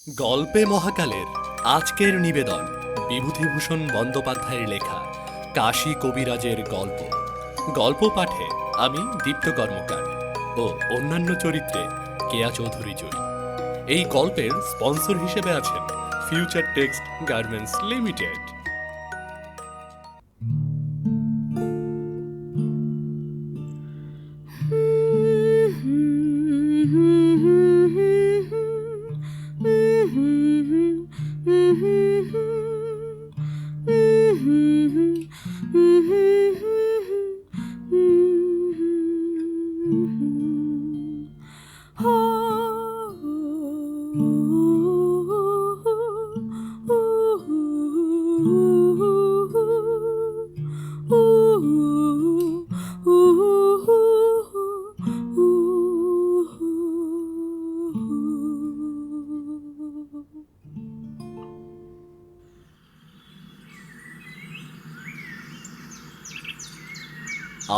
গল্পে মহাকালের আজকের নিবেদন বিভূতিভূষণ বন্দ্যোপাধ্যায়ের লেখা কাশী কবিরাজের গল্প। গল্প পাঠে আমি দীপ্ত কর্মকার ও অন্যান্য চরিত্রে কেয়া চৌধুরী জয়ী। এই গল্পের স্পন্সর হিসেবে আছেন ফিউচার টেক্সট গার্মেন্টস লিমিটেড।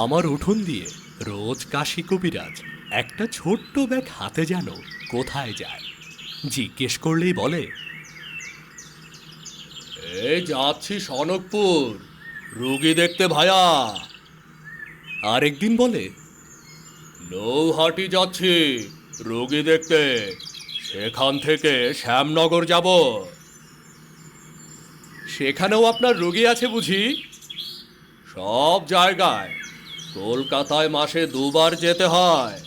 আমার উঠোন দিয়ে রোজ কাশী কবিরাজ একটা ছোট্ট ব্যাগ হাতে যেন কোথায় যায়, জিজ্ঞেস করলেই বলে, এই যাচ্ছি সনকপুর, রুগী দেখতে ভায়া। আরেকদিন বলে, নৌহাটি যাচ্ছি রুগী দেখতে, সেখান থেকে শ্যামনগর যাব। সেখানেও আপনার রুগী আছে বুঝি? সব জায়গায়, কলকাতায় মাসে 2 বার যেতে হয়।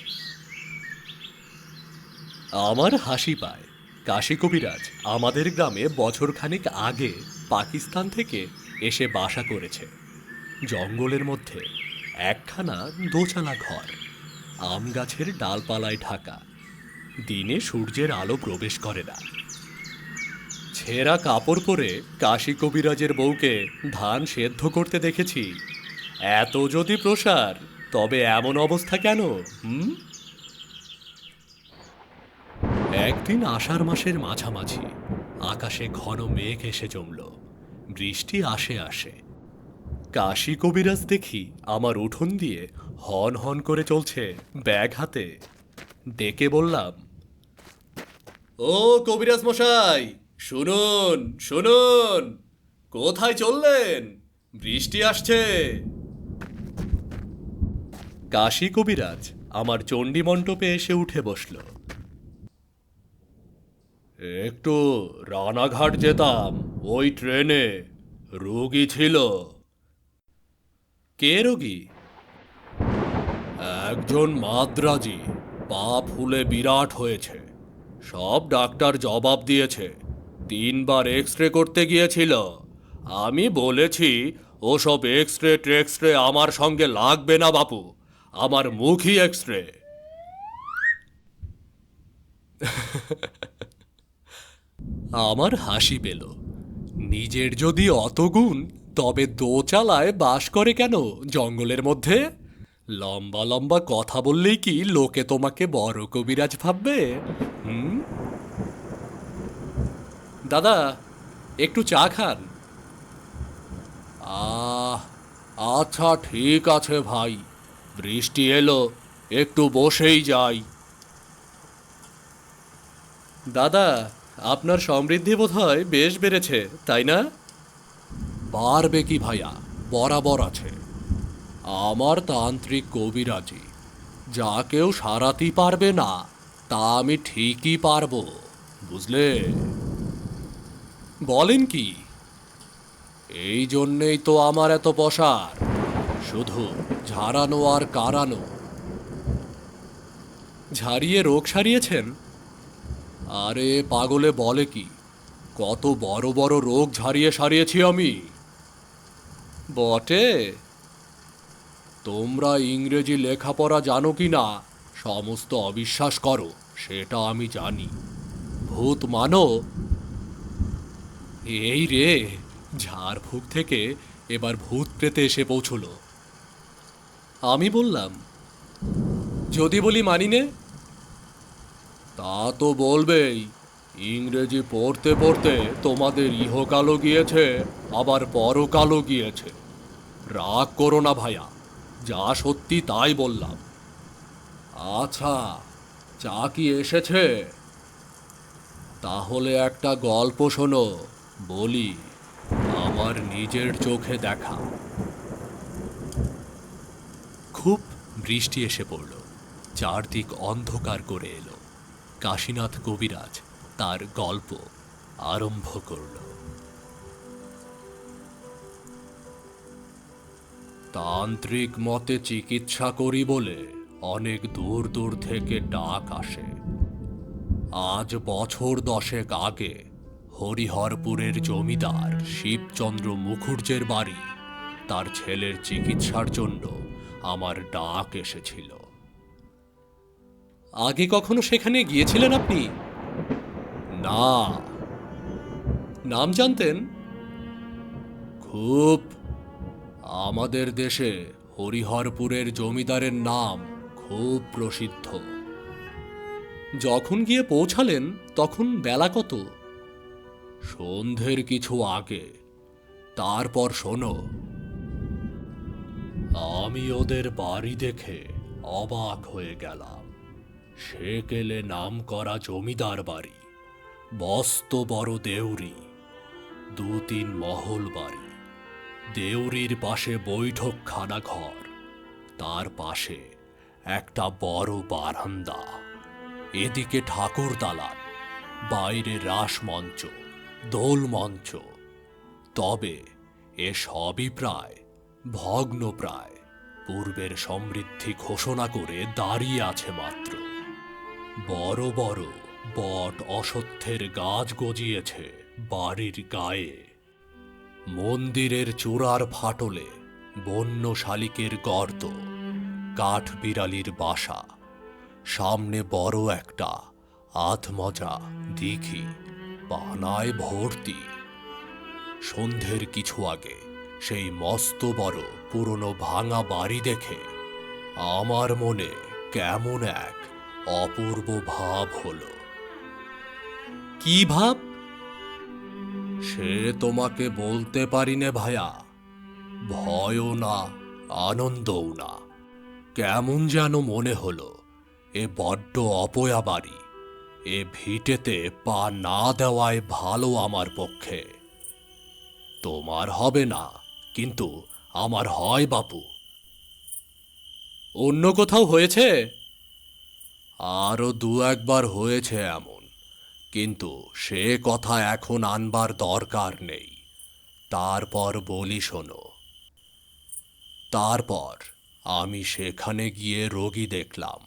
আমার হাসি পায়। কাশী কবিরাজ আমাদের গ্রামে বছরখানেক আগে পাকিস্তান থেকে এসে বাসা করেছে। জঙ্গলের মধ্যে একখানা দোচালা ঘর, আম গাছের ডালপালায় ঢাকা। দিনে সূর্যের আলো প্রবেশ করে না। ছেঁড়া কাপড় পরে কাশী কবিরাজের বউকে ধান সেদ্ধ করতে দেখেছি। এত যদি প্রসার, তবে এমন অবস্থা কেন? একদিন আষাঢ় মাসের মাঝামাঝি আকাশে ঘন মেঘ এসে জমল। বৃষ্টি আসে আসে। কাশী কবিরাজ দেখি আমার উঠোন দিয়ে হন হন করে চলছে ব্যাগ হাতে। ডেকে বললাম, ও কবিরাজ মশাই, শুনুন শুনুন, কোথায় চললেন? বৃষ্টি আসছে। কাশী কবিরাজ আমার চণ্ডী মণ্ডপে এসে উঠে বসল। একটু রানাঘাট যেতাম, ওই ট্রেনে রোগী ছিল। কে রোগী? একজন মাদ্রাজি, পা ফুলে বিরাট হয়েছে। সব ডাক্তার জবাব দিয়েছে। 3 বার এক্স-রে করতে গিয়েছিল। আমি বলেছি, ওসব এক্স-রে টেক্স-রে আমার সঙ্গে লাগবে না বাপু, আমার মুখই এক্স-রে। আমার হাসি পেল। নিজের যদি অত গুণ, তবে দোচালায় বাস করে কেন জঙ্গলের মধ্যে? লম্বা লম্বা কথা বললেই কি লোকে তোমাকে বড় কবিরাজ ভাববে? দাদা, একটু চা খান? আচ্ছা ঠিক আছে ভাই, বৃষ্টি এলো, একটু বসেই যাই। দাদা, আপনার সমৃদ্ধি বোধহয় বেশ বেড়েছে, তাই না? বাড়বে কি ভাইয়া, বরাবর আছে। আমার তান্ত্রিক কবিরাজি যা কেউ সারাতে পারবে না, তা আমি ঠিকই পারবো, বুঝলে? বলেন কি? এই জন্যেই তো আমার এত পসার, শুধু ঝাড়ানো আর কারানো। ঝাড়িয়ে রোগ সারিয়েছেন? আরে পাগলে বলে কি, কত বড় বড় রোগ ঝাড়িয়ে সারিয়েছি আমি। বটে? তোমরা ইংরেজি লেখাপড়া জানো কি না সমস্ত অবিশ্বাস করো, সেটা আমি জানি। ভূত মানো? এই রে, ঝাড়ফুঁক থেকে এবার ভূত পেতে এসে পৌঁছল। আমি বললাম, যদি বলি মানিনে? তা তো বলবেই। ইংরেজি পড়তে পড়তে তোমাদের ইহকালও গিয়েছে, আবার পরকালও গিয়েছে। রাগ করো না ভাইয়া, যা সত্যি তাই বললাম। আচ্ছা, চা কি এসেছে? তাহলে একটা গল্প শোনো, বলি, আমার নিজের চোখে দেখা। খুব বৃষ্টি এসে পড়ল, চারদিক অন্ধকার করে এলো। কাশীনাথ কবিরাজ তার গল্প আরম্ভ করল। তান্ত্রিক মতে চিকিৎসা করি বলে অনেক দূর দূর থেকে ডাক আসে। আজ বছর 10 আগে হরিহরপুরের জমিদার শিবচন্দ্র মুখুর্জের বাড়ি তার ছেলের চিকিৎসার জন্য আমার ডাক এসেছিল। আগে কখনো সেখানে গিয়েছিলেন আপনি? না। নাম জানতেন? খুব। আমাদের দেশে হরিহরপুরের জমিদারের নাম খুব প্রসিদ্ধ। যখন গিয়ে পৌঁছালেন তখন বেলা কত? সন্ধ্যের কিছু আগে। তারপর শোনো, আমি ওদের বাড়ি দেখে অবাক হয়ে গেলাম। সেকেলে নাম করা জমিদার বাড়ি, মস্ত বড় দেউরি, 2-3 মহল বাড়ি। দেউরির পাশে বৈঠকখানা ঘর, তার পাশে একটা বড় বারান্দা, এদিকে ঠাকুর দালান, বাইরে রাসমঞ্চ, দোলমঞ্চ। তবে এ সবই প্রায় ভগ্নপ্রায়, পূর্বের সমৃদ্ধি ঘোষণা করে দাঁড়িয়ে আছে মাত্র। বড় বড় বট অশ্বত্থের গাছ গজিয়েছে বাড়ির গায়ে। মন্দিরের চূড়ার ফাটলে বন্য শালিকের গর্ত, কাঠ বিড়ালির বাসা, সামনে বড় একটা আধমজা দিঘি, পানায় ভর্তি। সন্ধ্যের কিছু আগে সেই মস্ত বড় পুরনো ভাঙা বাড়ি দেখে আমার মনে কেমন এক অপূর্ব ভাব হলো। কি ভাব? সে তোমাকে বলতে পারি নে ভায়া। ভয়ও না, আনন্দও না। কেমন যেন মনে হলো এ বড্ড অপয়া বাড়ি, এ ভিটেতে পা না দেওয়ায় ভালো আমার পক্ষে। তোমার হবে না, কিন্তু আমার হয় বাপু। অন্য কোথাও হয়েছে? আরো 2-1 বার হয়েছে এমন, কিন্তু সে কথা এখন আনবার দরকার নেই। তারপর বলি শোনো। তারপর আমি সেখানে গিয়ে রোগী দেখলাম।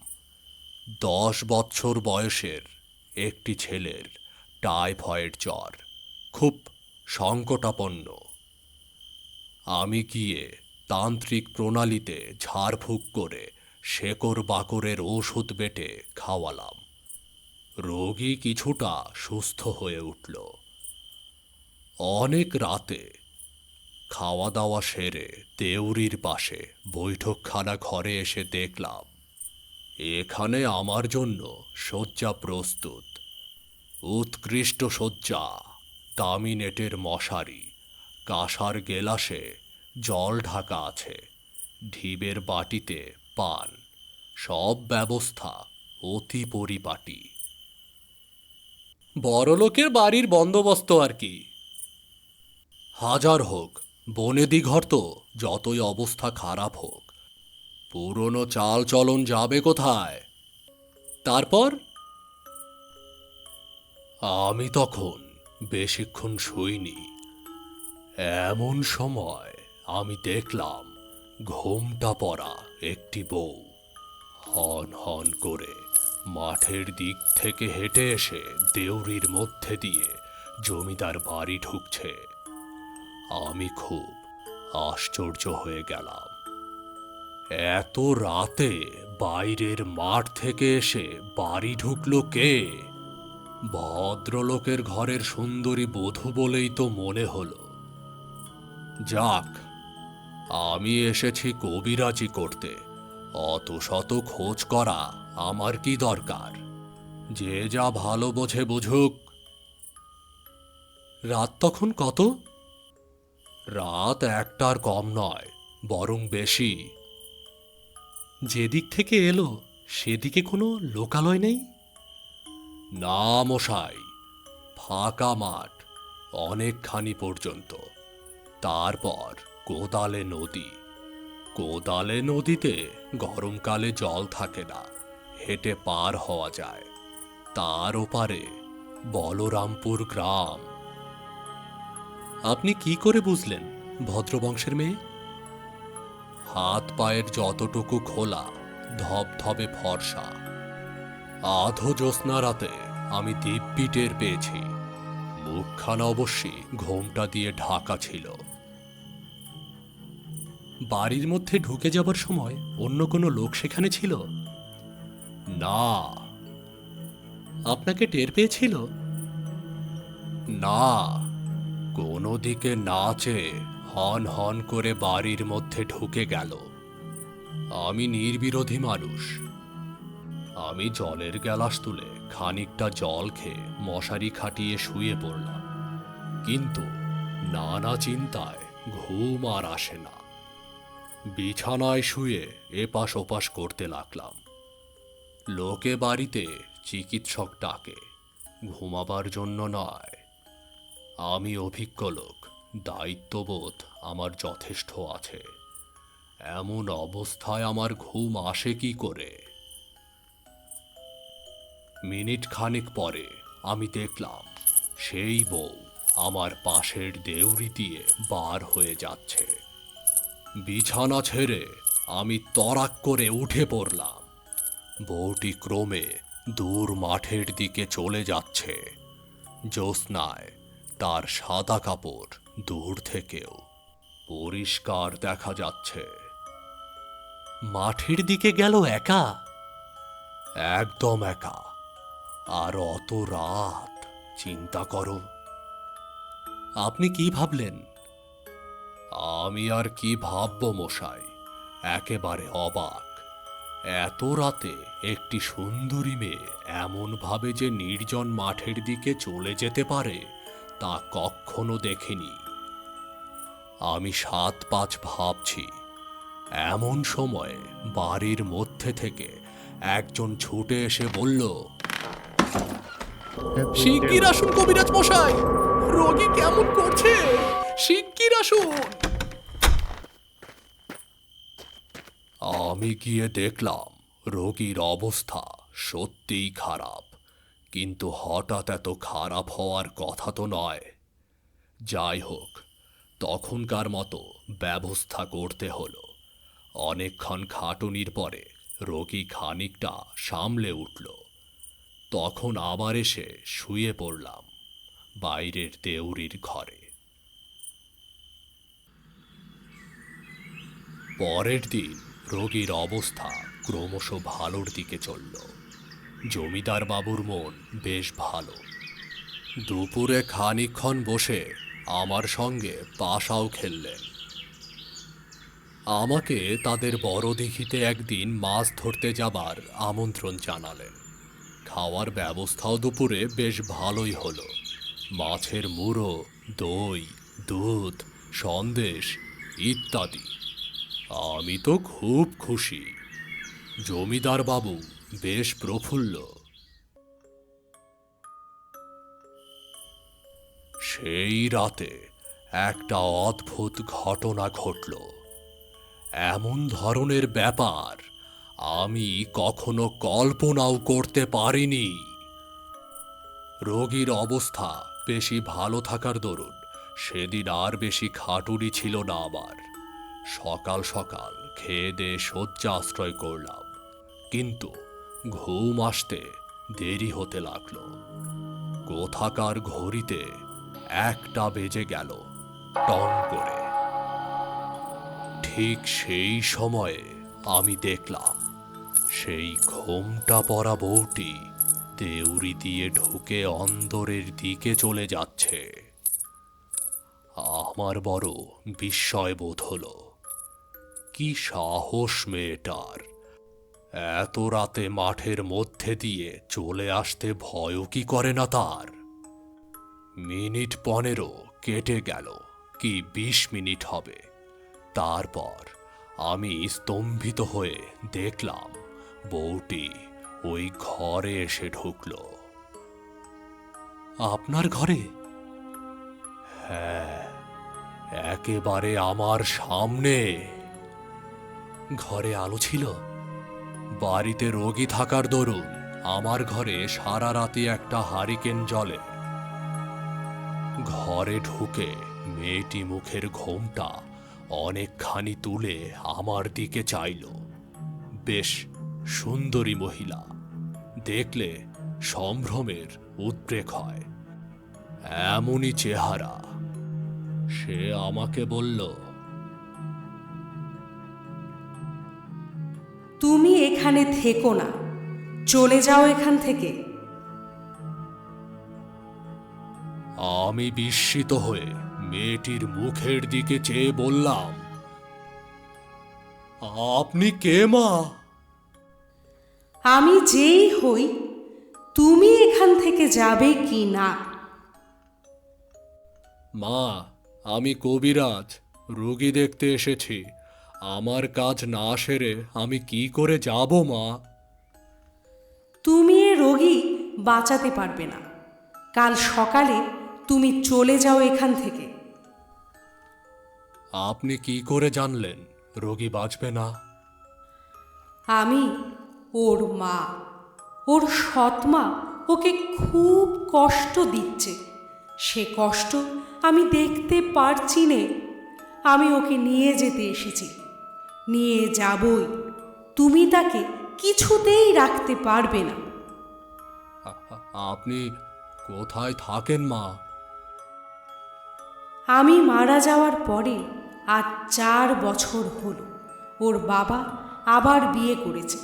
10 বছর বয়সের একটি ছেলের টাইফয়েড জ্বর, খুব সংকটাপন্ন। আমি গিয়ে তান্ত্রিক প্রণালীতে ঝাড়ফুঁক করে শেকড় বাকড়ের ওষুধ বেটে খাওয়ালাম। রোগী কিছুটা সুস্থ হয়ে উঠল। অনেক রাতে খাওয়া দাওয়া সেরে দেউরির পাশে বৈঠকখানা ঘরে এসে দেখলাম এখানে আমার জন্য শয্যা প্রস্তুত। উৎকৃষ্ট শয্যা, দামি নেটের মশারি, কাঁসার গেলাসে জল ঢাকা আছে, ঢিবের বাটিতে পান, সব ব্যবস্থা অতি পরিপাটি। বড়লোকের বাড়ির বন্দোবস্ত আর কি। হাজার হোক, বনেদি ঘর তো যতই অবস্থা খারাপ হোক, পুরনো চাল চলন যাবে কোথায়? তারপর আমি তখন বেশিক্ষণ শুইনি। এমন সময় আমি দেখলাম ঘোমটা পরা একটি বউ হন হন করে মাঠের দিক থেকে হেঁটে এসে দেউরির মধ্যে দিয়ে জমিদার বাড়ি ঢুকছে। আমি খুব আশ্চর্য হয়ে গেলাম। এত রাতে বাইরের মাঠ থেকে এসে বাড়ি ঢুকলো কে? ভদ্রলোকের ঘরের সুন্দরী বধূ বলেই তো মনে হলো। যাক, আমি এসেছি কবিরাজি করতে, অত শত খোঁজ করা আমার কি দরকার? যে যা ভালো বোঝে বুঝুক। রাত তখন কত? রাত 1টার কম নয়, বরং বেশি। যেদিক থেকে এলো সেদিকে কোনো লোকালয় নেই? না মশাই, ফাঁকা মাঠ অনেকখানি পর্যন্ত। তারপর কোদালে নদী। কোদালে নদীতে গরমকালে জল থাকে না, হেঁটে পার হওয়া যায়। তার ওপারে বলরামপুর গ্রাম। আপনি কি করে বুঝলেন ভদ্রবংশের মেয়ে? হাত পায়ের যতটুকু খোলা, ধবধবে ফর্সা। আধো জ্যোৎস্না রাতে আমি দিব্যি টের পেয়েছি। মুখখানা অবশ্যই ঘোমটা দিয়ে ঢাকা ছিল। বাড়ির মধ্যে ঢুকে যাবার সময় অন্য কোনো লোক সেখানে ছিল না? আপনাকে টের পেয়েছিল না? কোনো দিকে না চেয়ে হন হন করে বাড়ির মধ্যে ঢুকে গেল। আমি নির্বিরোধী মানুষ। আমি জলের গ্যালাস তুলে খানিকটা জল খেয়ে মশারি খাটিয়ে শুয়ে পড়লাম। কিন্তু নানা চিন্তায় ঘুম আর আসে না। বিছানায় শুয়ে এপাশ ওপাশ করতে লাগলাম। লোকে বাড়িতে চিকিৎসক ডাকে, ঘুমাবার জন্য নয়। আমি অভিজ্ঞ লোক, দায়িত্ববোধ আমার যথেষ্ট আছে। এমন অবস্থায় আমার ঘুম আসে কি করে? মিনিট খানিক পরে আমি দেখলাম সেই বউ আমার পাশের দেউড়ি দিয়ে বার হয়ে যাচ্ছে। বিছানা ছেড়ে আমি তড়াক করে উঠে পড়লাম। বউটি ক্রমে দূর মাঠের দিকে চলে যাচ্ছে। জ্যোৎস্নায় তার সাদা কাপড় দূর থেকেও পরিষ্কার দেখা যাচ্ছে। মাঠের দিকে গেল একা? একদম একা। আর অত রাত, চিন্তা করো। আপনি কি ভাবলেন? আমি আর কি ভাববো মশাই, একেবারে অবাক। এত রাতে একটি সুন্দরী মেয়ে এমন ভাবে যে নির্জন মাঠের দিকে চলে যেতে পারে তা কখনো দেখিনি। আমি ৭-৫ ভাবছি, এমন সময়ে বাড়ির মধ্যে থেকে একজন ছুটে এসে বলল, শিগগির আসুন কবিরাজ মশাই, রোগী কেমন করছে, শিগগির আসুন। আমি গিয়ে দেখলাম রোগীর অবস্থা সত্যিই খারাপ, কিন্তু হঠাৎ এত খারাপ হওয়ার কথা তো নয়। যাই হোক, তখনকার মতো ব্যবস্থা করতে হলো। অনেকক্ষণ খাটুনির পরে রোগী খানিকটা সামলে উঠল। তখন আবার এসে শুয়ে পড়লাম বাইরের দেউড়ির ঘরে। পরের দিন রোগীর অবস্থা ক্রমশ ভালোর দিকে চলল। জমিদার বাবুর মন বেশ ভালো। দুপুরে খানিকক্ষণ বসে আমার সঙ্গে পাশাও খেললেন। আমাকে তাদের বড় দিঘিতে একদিন মাছ ধরতে যাবার আমন্ত্রণ জানালেন। খাওয়ার ব্যবস্থাও দুপুরে বেশ ভালোই হলো। মাছের মুড়ো, দই, দুধ, সন্দেশ ইত্যাদি। আমি তো খুব খুশি। জমিদার বাবু বেশ প্রফুল্ল। সেই রাতে একটা অদ্ভুত ঘটনা ঘটল। এমন ধরনের ব্যাপার আমি কখনো কল্পনাও করতে পারিনি। রোগীর অবস্থা বেশি ভালো থাকার দরুন সেদিন আর বেশি খাটুনি ছিল না আমার। সকাল সকাল খেয়ে দেয়ে শয্যা আশ্রয় করলাম, কিন্তু ঘুম আসতে দেরি হতে লাগলো। কোথাকার ঘড়িতে 1টা বেজে গেল টং করে। ঠিক সেই সময়ে আমি দেখলাম সেই ঘোমটা পরা বউটি দেউড়ি দিয়ে ঢুকে অন্দরের দিকে চলে যাচ্ছে। আমার বড় বিস্ময় বোধ হলো। কি সাহস মেয়েটার! এত রাতে মাঠের মধ্যে দিয়ে চলে আসতে ভয়ও কি করে না তার? মিনিট 15 কেটে গেল, কি 20 মিনিট হবে। তারপর আমি স্তম্ভিত হয়ে দেখলাম বউটি ওই ঘরে এসে ঢুকল। আপনার ঘরে? হ্যাঁ, একেবারে আমার সামনে। ঘরে আলো ছিল? বাড়িতে রোগী থাকার দরুন আমার ঘরে সারা রাতে একটা হারিকেন জ্বলে। ঘরে ঢুকে মেয়েটি মুখের ঘোমটা অনেকখানি তুলে আমার দিকে চাইল। বেশ সুন্দরী মহিলা, দেখলে সম্ভ্রমের উদ্রেক হয়। এমনই চেহারা। সে আমাকে বলল, তুমি এখানে থেকো না, চলে যাও এখান থেকে। আমি বিস্মিত হয়ে মেয়েটির মুখের দিকে চেয়ে বললাম, আপনি কে মা? আমি যেই হই, তুমি এখান থেকে যাবে কি না? মা, আমি কবিরাজ, রোগী দেখতে এসেছি। আমার কাজ না সেরে আমি কি করে যাব মা? তুমি এ রোগী বাঁচাতে পারবে না। কাল সকালে তুমি চলে যাও এখান থেকে। আপনি কি করে জানলেন রোগী বাঁচবে না? আমি ওর মা, ওর সৎমা ওকে খুব কষ্ট দিচ্ছে। সে কষ্ট আমি দেখতে পারছি নে। আমি ওকে নিয়ে যেতে এসেছি, নিয়ে যাবই। তুমি তাকে কিছুতেই রাখতে পারবে না। আপনি কোথায় থাকেন মা? আমি মারা যাওয়ার পরে আজ 4 বছর হলো ওর বাবা আবার বিয়ে করেছে।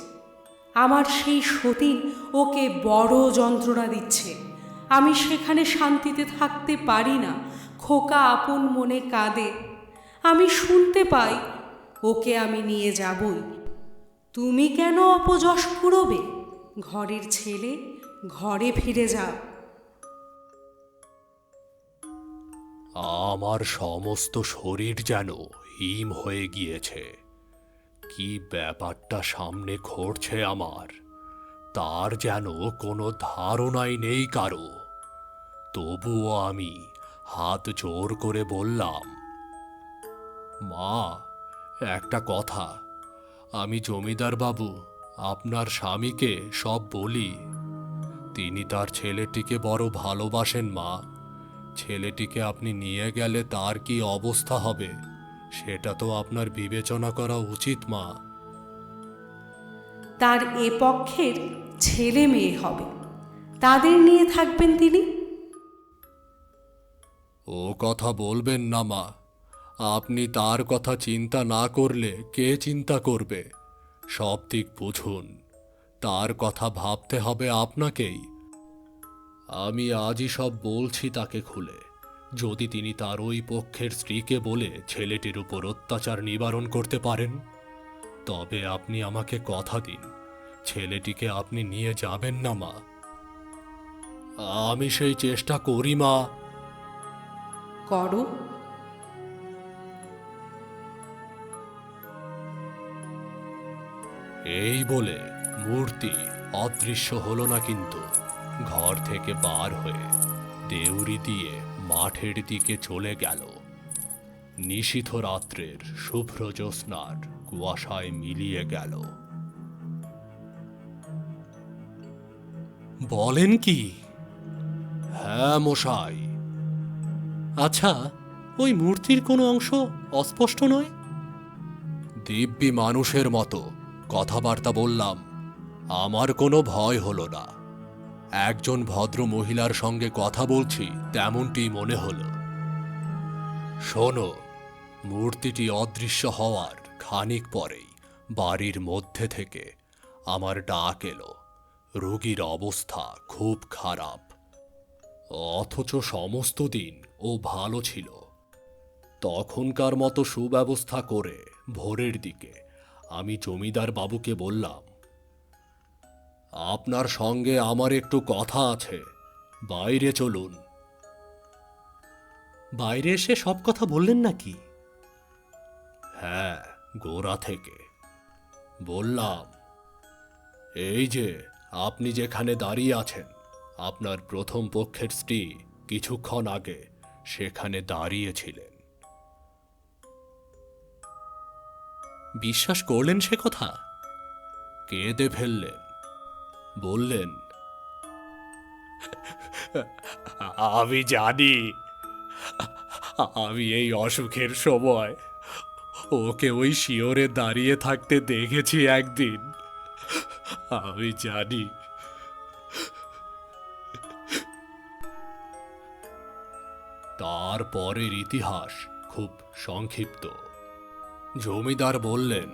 আমার সেই সতীন ওকে বড় যন্ত্রণা দিচ্ছে। আমি সেখানে শান্তিতে থাকতে পারি না। খোকা আপন মনে কাঁদে। আমি শুনতে পাই ওকে আমি নিয়ে যাবই। তুমি কেন অপযশ কুড়োবে? ঘরের ছেলে, ঘরে ফিরে যাও। আমার সমস্ত শরীর যেন হিম হয়ে গিয়েছে। কি ব্যাপারটা সামনে ঘটছে আমার, তার যেন কোনো ধারণাই নেই কারো। তবুও আমি হাত জোর করে বললাম, মা, একটা কথা। আমি জমিদার বাবু আপনার স্বামীকে সব বলি। তিনি তার ছেলেটিকে বড় ভালোবাসেন মা। ছেলেটিকে আপনি নিয়ে গেলে তার কি অবস্থা হবে সেটা তো আপনার বিবেচনা করা উচিত মা। তার এ পক্ষের ছেলে মেয়ে হবে, তাদের নিয়ে থাকবেন তিনি। ও কথা বলবেন না মা। আপনি তার কথা চিন্তা না করলে কে চিন্তা করবে? সব দিক বুঝুন, তার কথা ভাবতে হবে আপনাকেই। আমি আজই সব বলছি তাকে খুলে। যদি তিনি তার ওই পক্ষের স্ত্রীকে বলে ছেলেটির উপর অত্যাচার নিবারণ করতে পারেন, তবে আপনি আমাকে কথা দিন ছেলেটিকে আপনি নিয়ে যাবেন না মা। আমি সেই চেষ্টা করি মা। করো। এই বলে মূর্তি অদৃশ্য হলো না, কিন্তু ঘর থেকে বার হয়ে দেউড়ি দিয়ে মাঠের দিকে চলে গেল। নিশীথ রাত্রের শুভ্র জ্যোৎস্নার কুয়াশায় মিলিয়ে গেল। বলেন কি? হ্যাঁ মশাই। আচ্ছা, ওই মূর্তির কোনো অংশ অস্পষ্ট নয়? দিব্যি মানুষের মতো কথাবার্তা বললাম। আমার কোনো ভয় হলো না। একজন ভদ্র মহিলার সঙ্গে কথা বলছি তেমনটি মনে হলো। শোনো, মূর্তিটি অদৃশ্য হওয়ার খানিক পরেই বাড়ির মধ্যে থেকে আমার ডাক এলো। রোগীর অবস্থা খুব খারাপ, অথচ সমস্ত দিন ও ভালো ছিল। তখনকার মতো সুব্যবস্থা করে ভোরের দিকে আমি জমিদার বাবুকে বললাম, আপনার সঙ্গে আমার একটু কথা আছে, বাইরে চলুন। বাইরে এসে সব কথা বললেন নাকি? হ্যাঁ, গোড়া থেকে বললাম। এই যে আপনি যেখানে দাঁড়িয়ে আছেন, আপনার প্রথম পক্ষের স্ত্রী কিছুক্ষণ আগে সেখানে দাঁড়িয়েছিলেন। বিশ্বাস করলেন সে কথা? কেঁদে ফেললেন, বললেন, আমি জানি, আমি এই অসুখের সময় ওকে ওই শিওরে দাঁড়িয়ে থাকতে দেখেছি একদিন। আমি জানি। তারপরের ইতিহাস খুব সংক্ষিপ্ত। জমিদার বললেন,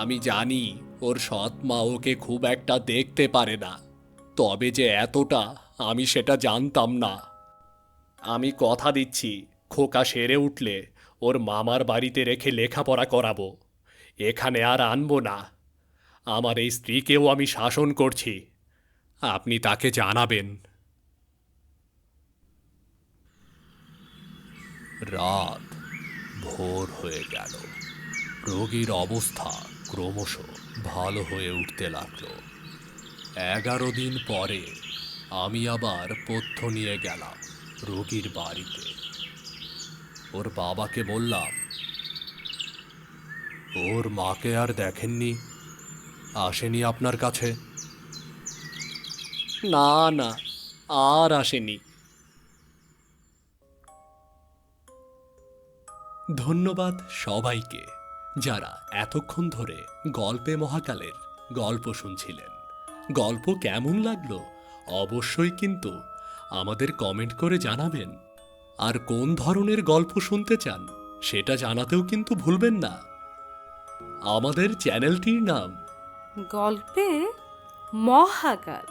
আমি জানি ওর সৎ মা ওকে খুব একটা দেখতে পারে না, তবে যে এতটা আমি সেটা জানতাম না। আমি কথা দিচ্ছি, খোকা সেরে উঠলে ওর মামার বাড়িতে রেখে লেখাপড়া করাবো, এখানে আর আনবো না। আমার এই স্ত্রীকেও আমি শাসন করছি, আপনি তাকে জানাবেন। রাত ভোর হয়ে গেল। রোগীর অবস্থা ক্রমশ ভালো হয়ে উঠতে লাগলো। 11 দিন পরে আমি আবার পথ্য নিয়ে গেলাম রোগীর বাড়িতে। ওর বাবাকে বললাম, ওর মাকে আর দেখেননি? আসেনি আপনার কাছে? না না, আর আসেনি। ধন্যবাদ সবাইকে যারা এতক্ষণ ধরে গল্পে মহাকালের গল্প শুনছিলেন। গল্প কেমন লাগলো অবশ্যই কিন্তু আমাদের কমেন্ট করে জানাবেন। আর কোন ধরনের গল্প শুনতে চান সেটা জানাতেও কিন্তু ভুলবেন না। আমাদের চ্যানেলটির নাম গল্পে মহাকাল।